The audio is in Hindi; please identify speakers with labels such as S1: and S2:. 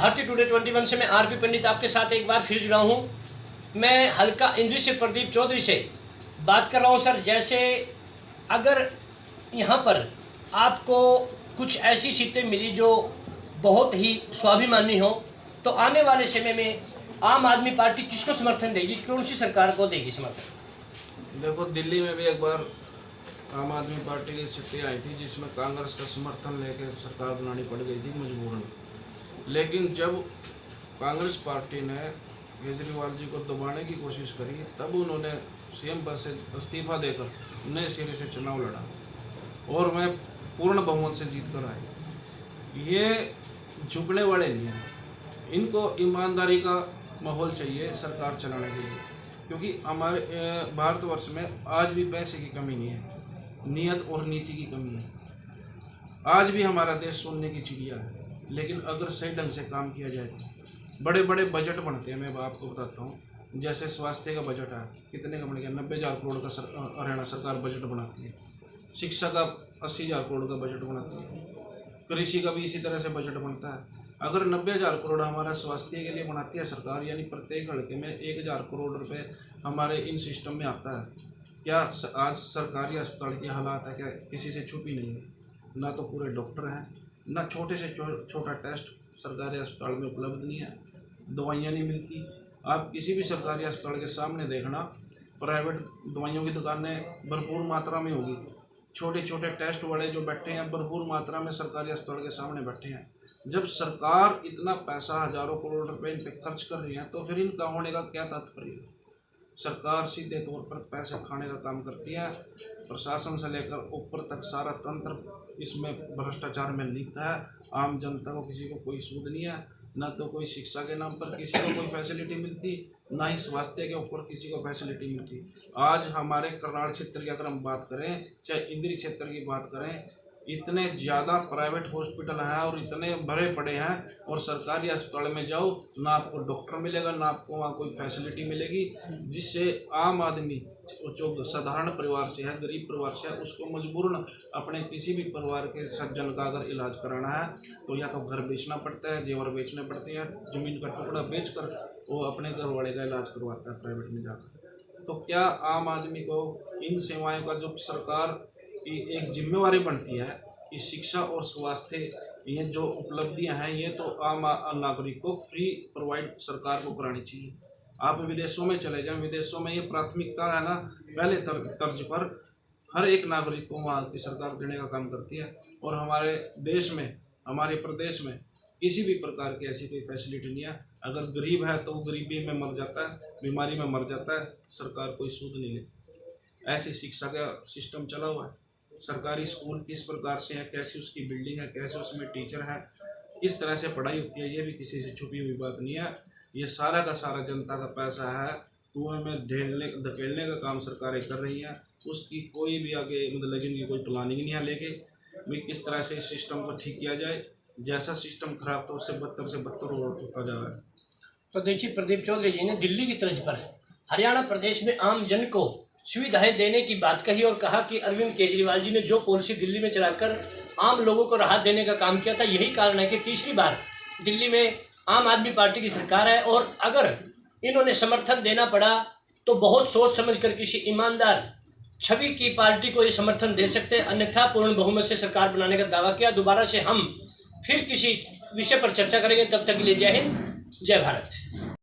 S1: भारतीय टुडे 21 से मैं आरपी पंडित आपके साथ एक बार फिर जुड़ा हूँ। मैं हल्का इंद्री से प्रदीप चौधरी से बात कर रहा हूँ। सर, जैसे अगर यहाँ पर आपको कुछ ऐसी सीटें मिली जो बहुत ही स्वाभिमानी हो, तो आने वाले समय में आम आदमी पार्टी किसको समर्थन देगी, कौन सी सरकार को देगी समर्थन?
S2: देखो, दिल्ली में भी एक बार आम आदमी पार्टी की सीटें आई थी जिसमें कांग्रेस का समर्थन लेकर सरकार बनानी पड़ गई थी मजबूरन। लेकिन जब कांग्रेस पार्टी ने केजरीवाल जी को दबाने की कोशिश करी, तब उन्होंने सीएम पद से इस्तीफा देकर नए सिरे से चुनाव लड़ा और मैं पूर्ण बहुमत से जीत कर आए। ये झुकने वाले नहीं हैं, इनको ईमानदारी का माहौल चाहिए सरकार चलाने के लिए, क्योंकि हमारे भारतवर्ष में आज भी पैसे की कमी नहीं है, नियत और नीति की कमी है। आज भी हमारा देश सोने की चिड़िया है, लेकिन अगर सही ढंग से काम किया जाए तो बड़े बड़े बजट बनते हैं। मैं आपको बताता हूँ, जैसे स्वास्थ्य का बजट है, कितने का बन गया, 90,000 करोड़ का हरियाणा सरकार बजट बनाती है। शिक्षा का 80,000 करोड़ का बजट बनाती है। कृषि का भी इसी तरह से बजट बनता है। अगर 90,000 करोड़ हमारा स्वास्थ्य के लिए बनाती है सरकार, यानी प्रत्येक लड़के में 1,000 करोड़ रुपए हमारे इन सिस्टम में आता है। क्या आज सरकारी अस्पताल की हालात है क्या किसी से छुपी नहीं है? ना तो पूरे डॉक्टर हैं, ना छोटे से छोटा टेस्ट सरकारी अस्पताल में उपलब्ध नहीं है, दवाइयाँ नहीं मिलती। आप किसी भी सरकारी अस्पताल के सामने देखना, प्राइवेट दवाइयों की दुकानें भरपूर मात्रा में होगी। छोटे छोटे टेस्ट वाले जो बैठे हैं भरपूर मात्रा में सरकारी अस्पताल के सामने बैठे हैं। जब सरकार इतना पैसा हजारों करोड़ रुपए इन पे खर्च कर रही है, तो फिर इनका होने का क्या तात्पर्य है? सरकार सीधे तौर पर पैसे खाने का काम करती है। प्रशासन से लेकर ऊपर तक सारा तंत्र इसमें भ्रष्टाचार में लिप्त है। आम जनता को किसी को कोई सूद नहीं है, ना तो कोई शिक्षा के नाम पर किसी को कोई फैसिलिटी मिलती, ना ही स्वास्थ्य के ऊपर किसी को फैसिलिटी मिलती। आज हमारे करनाल क्षेत्र की अगर हम बात करें, चाहे इंद्री क्षेत्र की बात करें, इतने ज़्यादा प्राइवेट हॉस्पिटल हैं और इतने भरे पड़े हैं, और सरकारी अस्पताल में जाओ ना आपको डॉक्टर मिलेगा, ना आपको वहाँ कोई फैसिलिटी मिलेगी, जिससे आम आदमी जो साधारण परिवार से है, गरीब परिवार से है, उसको मजबूरन अपने किसी भी परिवार के सज्जन का अगर इलाज कराना है तो या तो घर बेचना पड़ता है, जेवर बेचने पड़ते हैं, ज़मीन का टुकड़ा बेच कर वो अपने घर वाले का इलाज करवाता है प्राइवेट में जाकर। तो क्या आम आदमी को इन सेवाओं का जो सरकार की एक जिम्मेवारी बनती है कि शिक्षा और स्वास्थ्य, ये जो उपलब्धियां हैं, ये तो आम नागरिक को फ्री प्रोवाइड सरकार को करानी चाहिए। आप विदेशों में चले जाएं, विदेशों में ये प्राथमिकता है ना, पहले तर्ज पर हर एक नागरिक को वहाँ की सरकार देने का काम करती है। और हमारे देश में, हमारे प्रदेश में किसी भी प्रकार की ऐसी कोई फैसिलिटी नहीं है। अगर गरीब है तो वो गरीबी में मर जाता है, बीमारी में मर जाता है, सरकार कोई सूद नहीं लेती। ऐसी शिक्षा का सिस्टम चला हुआ है। सरकारी स्कूल किस प्रकार से है, कैसी उसकी बिल्डिंग है, कैसे उसमें टीचर है, किस तरह से पढ़ाई होती है, ये भी किसी से छुपी हुई बात नहीं है। ये सारा का सारा जनता का पैसा है, कुएं में धकेलने का काम सरकारें कर रही हैं। उसकी कोई भी आगे मतलब इनकी कोई प्लानिंग नहीं है लेके भाई किस तरह से इस सिस्टम को ठीक किया जाए। जैसा सिस्टम खराब था उससे बदतर होता जा रहा है।
S1: तो देखिए, प्रदीप चौधरी जी ने दिल्ली की तर्ज पर हरियाणा प्रदेश में आम जन को सुविधाएं देने की बात कही और कहा कि अरविंद केजरीवाल जी ने जो पॉलिसी दिल्ली में चलाकर आम लोगों को राहत देने का काम किया था, यही कारण है कि तीसरी बार दिल्ली में आम आदमी पार्टी की सरकार है। और अगर इन्होंने समर्थन देना पड़ा तो बहुत सोच समझकर किसी ईमानदार छवि की पार्टी को ये समर्थन दे सकते हैं, अन्यथा पूर्ण बहुमत से सरकार बनाने का दावा किया। दोबारा से हम फिर किसी विषय पर चर्चा करेंगे, तब तक के लिए जय हिंद, जय भारत।